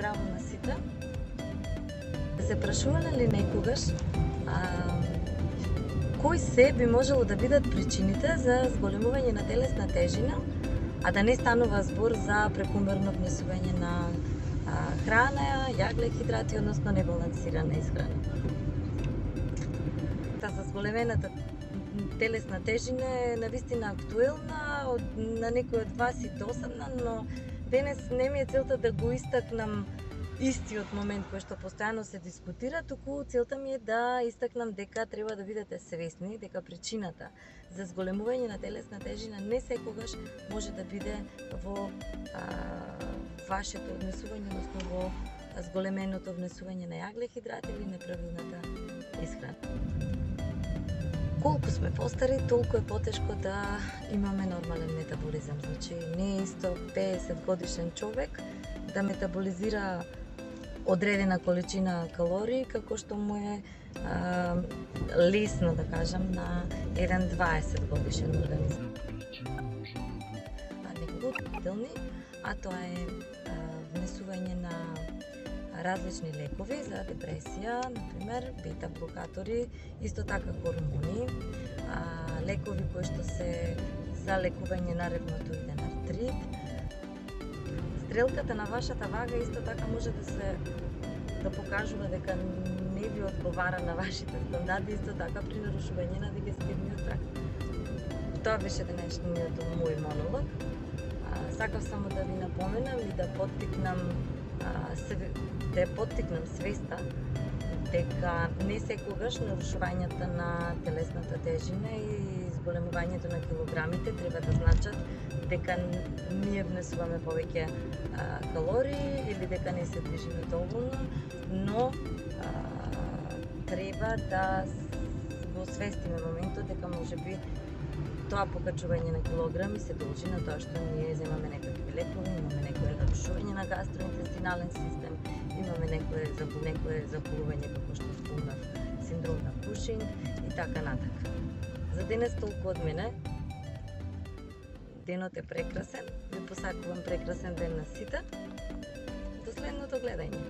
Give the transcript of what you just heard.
Здраво на сите. Се прашувале ли некогаш кои се би можело да бидат причините за зголемување на телесна тежина, а да не станува збор за прекумерно внесување на храна, јагле, хидрати, односно небалансирана исхрана. За зголемената телесна тежина е навистина актуелна, на некој од вас и досадна, но денес не ми е целта да го истакнам истиот момент кој што постојано се дискутира, туку целта ми е да истакнам дека треба да бидете свесни дека причината за зголемување на телесна тежина не секогаш може да биде во вашето однесување, односно во зголеменото внесување на јагле, хидрати или неправилната исхрана. Колку сме постари, толку е потешко да имаме нормален метаболизам. Значи, не е исто 50 годишен човек да метаболизира одредена количина калории, како што му е лесно, да кажам, на еден 20 годишен организам. Некои а тоа е внесување на различни лекови за депресија, например, бета-блокатори, исто така хормони, лекови кои што се за лекување на ревматоиден артрит. Стрелката на вашата вага исто така може да покажува дека не ви одговара на вашите стандарди, исто така при нарушување на дигестивниот тракт. Тоа беше денешниот мој монолог. Сакав само да ви напоменам и да поттикнам свеста дека не секогаш нарушувањата на телесната тежина и зголемувањето на килограмите треба да значат дека ние внесуваме повеќе калории или дека не се движиме доволно, но треба да го освестиме моментот дека можеби тоа покачување на килограми се должи на тоа што ние земаме некакви лекови, имаме некое нарушување на гастроинтестинален систем, имаме некое заболување како што спомнав, синдром на Кушинг и така натака. За денес толку од мене. Денот е прекрасен. Ви посакувам прекрасен ден на сите. До следното гледање.